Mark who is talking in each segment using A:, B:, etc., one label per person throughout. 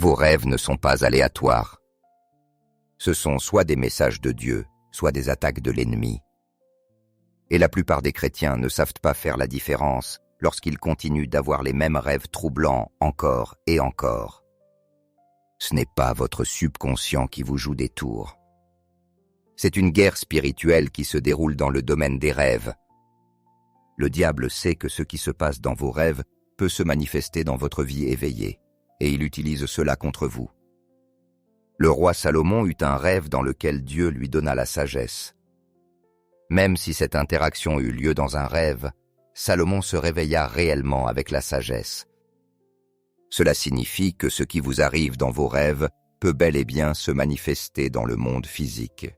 A: Vos rêves ne sont pas aléatoires. Ce sont soit des messages de Dieu, soit des attaques de l'ennemi. Et la plupart des chrétiens ne savent pas faire la différence lorsqu'ils continuent d'avoir les mêmes rêves troublants encore et encore. Ce n'est pas votre subconscient qui vous joue des tours. C'est une guerre spirituelle qui se déroule dans le domaine des rêves. Le diable sait que ce qui se passe dans vos rêves peut se manifester dans votre vie éveillée, et il utilise cela contre vous. Le roi Salomon eut un rêve dans lequel Dieu lui donna la sagesse. Même si cette interaction eut lieu dans un rêve, Salomon se réveilla réellement avec la sagesse. Cela signifie que ce qui vous arrive dans vos rêves peut bel et bien se manifester dans le monde physique.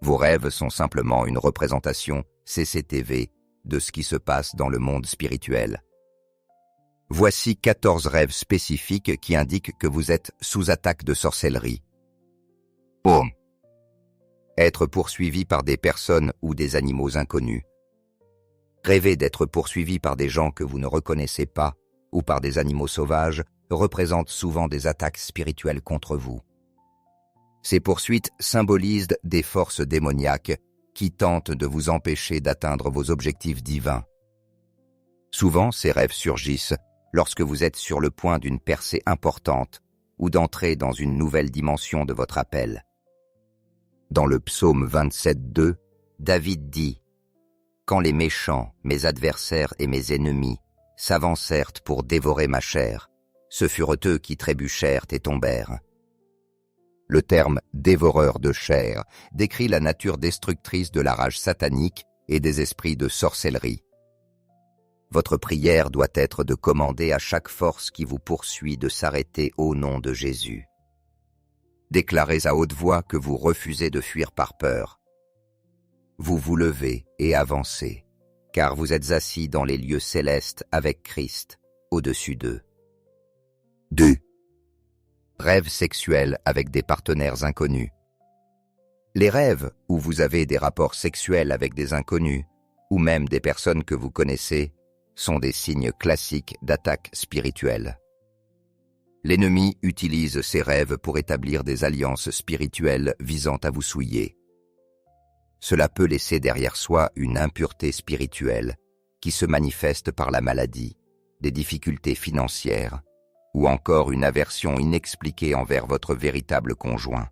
A: Vos rêves sont simplement une représentation CCTV de ce qui se passe dans le monde spirituel. Voici 14 rêves spécifiques qui indiquent que vous êtes sous attaque de sorcellerie. Boum. Être poursuivi par des personnes ou des animaux inconnus. Rêver d'être poursuivi par des gens que vous ne reconnaissez pas ou par des animaux sauvages représente souvent des attaques spirituelles contre vous. Ces poursuites symbolisent des forces démoniaques qui tentent de vous empêcher d'atteindre vos objectifs divins. Souvent, ces rêves surgissent lorsque vous êtes sur le point d'une percée importante ou d'entrer dans une nouvelle dimension de votre appel. Dans le psaume 27:2, David dit « Quand les méchants, mes adversaires et mes ennemis, s'avancèrent pour dévorer ma chair, ce furent eux qui trébuchèrent et tombèrent. » Le terme « dévoreur de chair » décrit la nature destructrice de la rage satanique et des esprits de sorcellerie. Votre prière doit être de commander à chaque force qui vous poursuit de s'arrêter au nom de Jésus. Déclarez à haute voix que vous refusez de fuir par peur. Vous vous levez et avancez, car vous êtes assis dans les lieux célestes avec Christ, au-dessus d'eux. 2. Rêves sexuels avec des partenaires inconnus. Les rêves où vous avez des rapports sexuels avec des inconnus, ou même des personnes que vous connaissez, sont des signes classiques d'attaque spirituelle. L'ennemi utilise ces rêves pour établir des alliances spirituelles visant à vous souiller. Cela peut laisser derrière soi une impureté spirituelle qui se manifeste par la maladie, des difficultés financières ou encore une aversion inexpliquée envers votre véritable conjoint.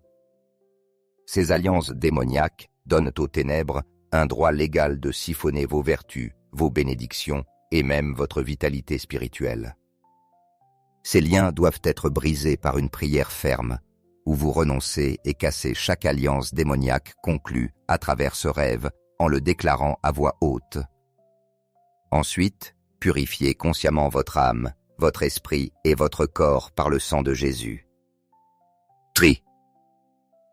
A: Ces alliances démoniaques donnent aux ténèbres un droit légal de siphonner vos vertus, vos bénédictions et même votre vitalité spirituelle. Ces liens doivent être brisés par une prière ferme, où vous renoncez et cassez chaque alliance démoniaque conclue à travers ce rêve en le déclarant à voix haute. Ensuite, purifiez consciemment votre âme, votre esprit et votre corps par le sang de Jésus. Tri.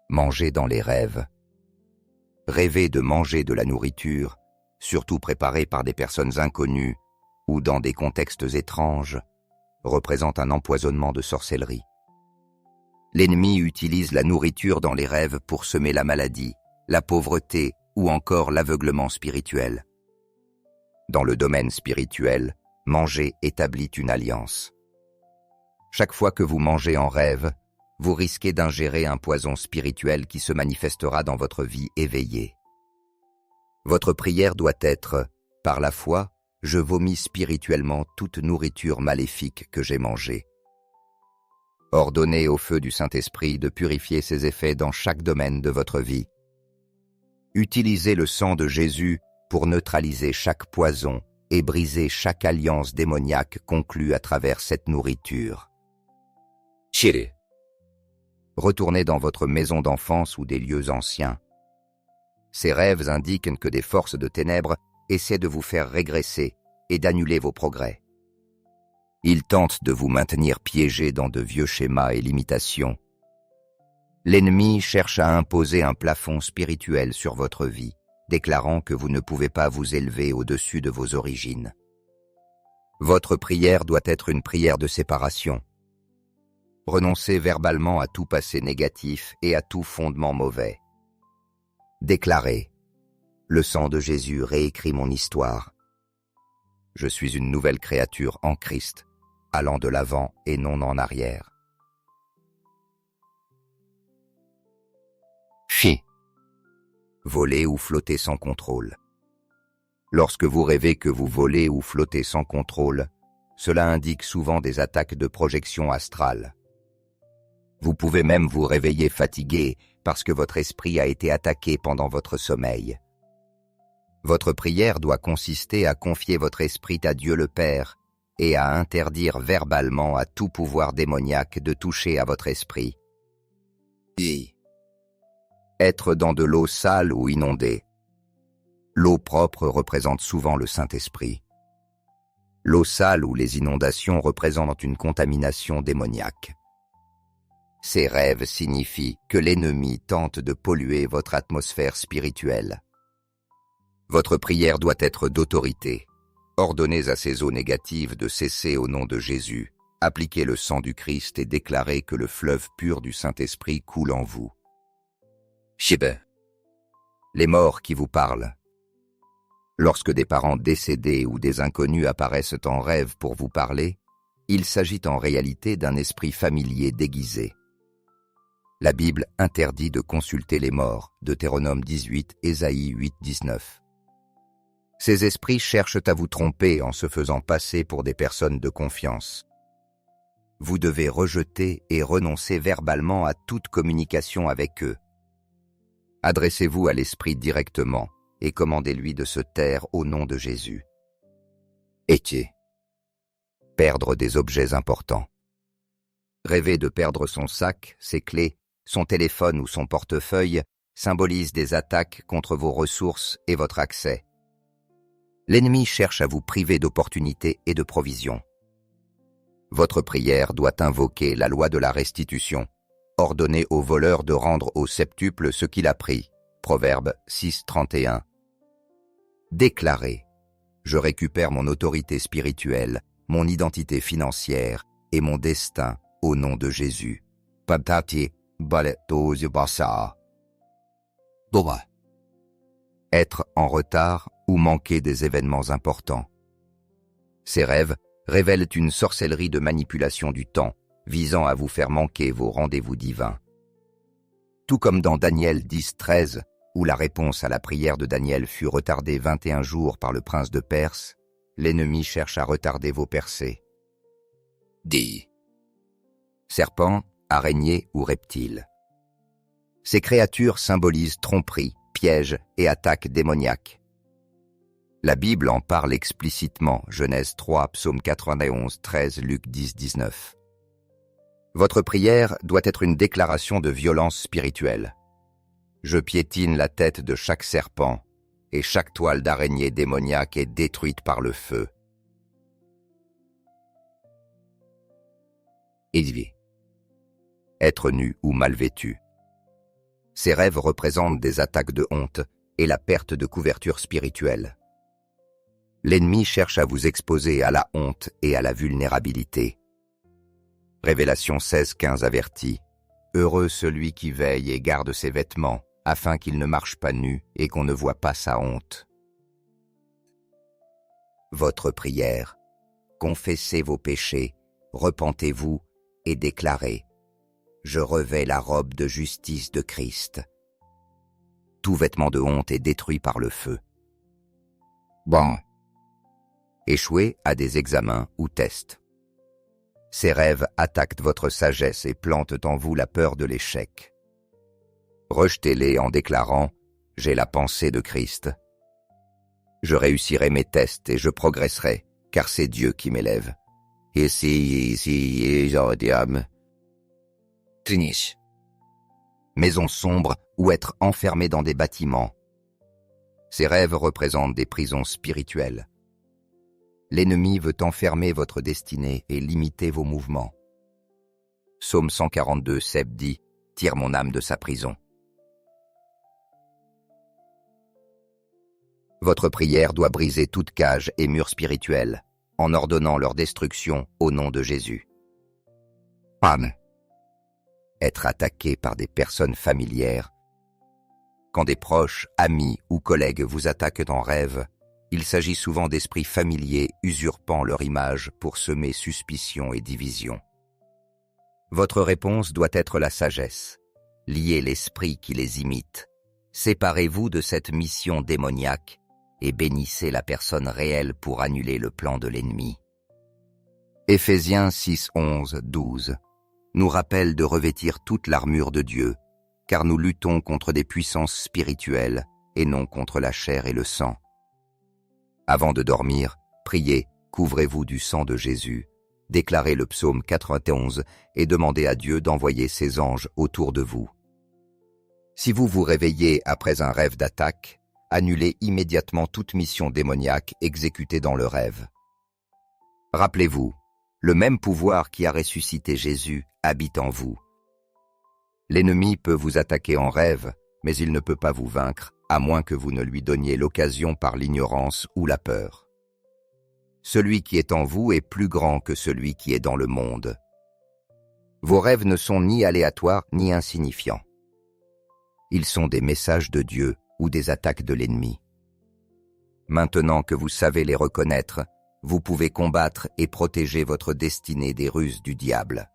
A: Mangez dans les rêves. Rêver de manger de la nourriture, surtout préparée par des personnes inconnues ou dans des contextes étranges, représente un empoisonnement de sorcellerie. L'ennemi utilise la nourriture dans les rêves pour semer la maladie, la pauvreté ou encore l'aveuglement spirituel. Dans le domaine spirituel, manger établit une alliance. Chaque fois que vous mangez en rêve, vous risquez d'ingérer un poison spirituel qui se manifestera dans votre vie éveillée. Votre prière doit être, par la foi, je vomis spirituellement toute nourriture maléfique que j'ai mangée. Ordonnez au feu du Saint-Esprit de purifier ses effets dans chaque domaine de votre vie. Utilisez le sang de Jésus pour neutraliser chaque poison et briser chaque alliance démoniaque conclue à travers cette nourriture. Chiré. Retournez dans votre maison d'enfance ou des lieux anciens. Ces rêves indiquent que des forces de ténèbres essaient de vous faire régresser et d'annuler vos progrès. Ils tentent de vous maintenir piégés dans de vieux schémas et limitations. L'ennemi cherche à imposer un plafond spirituel sur votre vie, déclarant que vous ne pouvez pas vous élever au-dessus de vos origines. Votre prière doit être une prière de séparation. Renoncez verbalement à tout passé négatif et à tout fondement mauvais. Déclarez : le sang de Jésus réécrit mon histoire. Je suis une nouvelle créature en Christ, allant de l'avant et non en arrière. Voler ou flotter sans contrôle. Lorsque vous rêvez que vous volez ou flottez sans contrôle, cela indique souvent des attaques de projection astrale. Vous pouvez même vous réveiller fatigué parce que votre esprit a été attaqué pendant votre sommeil. Votre prière doit consister à confier votre esprit à Dieu le Père et à interdire verbalement à tout pouvoir démoniaque de toucher à votre esprit. Être dans de l'eau sale ou inondée. L'eau propre représente souvent le Saint-Esprit. L'eau sale ou les inondations représentent une contamination démoniaque. Ces rêves signifient que l'ennemi tente de polluer votre atmosphère spirituelle. Votre prière doit être d'autorité. Ordonnez à ces eaux négatives de cesser au nom de Jésus. Appliquez le sang du Christ et déclarez que le fleuve pur du Saint-Esprit coule en vous. Shibe. Les morts qui vous parlent. Lorsque des parents décédés ou des inconnus apparaissent en rêve pour vous parler, il s'agit en réalité d'un esprit familier déguisé. La Bible interdit de consulter les morts, Deutéronome 18, Ésaïe 8, 19. Ces esprits cherchent à vous tromper en se faisant passer pour des personnes de confiance. Vous devez rejeter et renoncer verbalement à toute communication avec eux. Adressez-vous à l'esprit directement et commandez-lui de se taire au nom de Jésus. Étiez. Perdre des objets importants. Rêver de perdre son sac, ses clés, son téléphone ou son portefeuille symbolise des attaques contre vos ressources et votre accès. L'ennemi cherche à vous priver d'opportunités et de provisions. Votre prière doit invoquer la loi de la restitution. Ordonnez au voleur de rendre au septuple ce qu'il a pris. Proverbe 6, 31. Déclarez. Je récupère mon autorité spirituelle, mon identité financière et mon destin au nom de Jésus. Patati, baletozi basa. Être en retard ou manquer des événements importants. Ces rêves révèlent une sorcellerie de manipulation du temps, visant à vous faire manquer vos rendez-vous divins. Tout comme dans Daniel 10, 13, où la réponse à la prière de Daniel fut retardée 21 jours par le prince de Perse, l'ennemi cherche à retarder vos percées. D. Serpents, araignées ou reptiles. Ces créatures symbolisent tromperie, pièges et attaques démoniaques. La Bible en parle explicitement, Genèse 3, Psaume 91, 13, Luc 10, 19. Votre prière doit être une déclaration de violence spirituelle. Je piétine la tête de chaque serpent, et chaque toile d'araignée démoniaque est détruite par le feu. Élevé. Être nu ou mal vêtu. Ces rêves représentent des attaques de honte et la perte de couverture spirituelle. L'ennemi cherche à vous exposer à la honte et à la vulnérabilité. Révélation 16, 15 avertit. Heureux celui qui veille et garde ses vêtements, afin qu'il ne marche pas nu et qu'on ne voie pas sa honte. Votre prière. Confessez vos péchés, repentez-vous et déclarez. Je revais la robe de justice de Christ. Tout vêtement de honte est détruit par le feu. Bon. Échouez à des examens ou tests. Ces rêves attaquent votre sagesse et plantent en vous la peur de l'échec. Rejetez-les en déclarant « J'ai la pensée de Christ ». Je réussirai mes tests et je progresserai, car c'est Dieu qui m'élève. Maison sombre ou être enfermé dans des bâtiments. Ces rêves représentent des prisons spirituelles. L'ennemi veut enfermer votre destinée et limiter vos mouvements. Psaume 142, Seb dit « Tire mon âme de sa prison ». Votre prière doit briser toute cage et mur spirituel, en ordonnant leur destruction au nom de Jésus. Pan. Être attaqué par des personnes familières. Quand des proches, amis ou collègues vous attaquent en rêve, il s'agit souvent d'esprits familiers usurpant leur image pour semer suspicion et division. Votre réponse doit être la sagesse. Liez l'esprit qui les imite. Séparez-vous de cette mission démoniaque et bénissez la personne réelle pour annuler le plan de l'ennemi. Éphésiens 6, 11, 12 nous rappelle de revêtir toute l'armure de Dieu, car nous luttons contre des puissances spirituelles et non contre la chair et le sang. Avant de dormir, priez, couvrez-vous du sang de Jésus, déclarez le psaume 91 et demandez à Dieu d'envoyer ses anges autour de vous. Si vous vous réveillez après un rêve d'attaque, annulez immédiatement toute mission démoniaque exécutée dans le rêve. Rappelez-vous, le même pouvoir qui a ressuscité Jésus habite en vous. L'ennemi peut vous attaquer en rêve, mais il ne peut pas vous vaincre, à moins que vous ne lui donniez l'occasion par l'ignorance ou la peur. Celui qui est en vous est plus grand que celui qui est dans le monde. Vos rêves ne sont ni aléatoires ni insignifiants. Ils sont des messages de Dieu ou des attaques de l'ennemi. Maintenant que vous savez les reconnaître, vous pouvez combattre et protéger votre destinée des ruses du diable.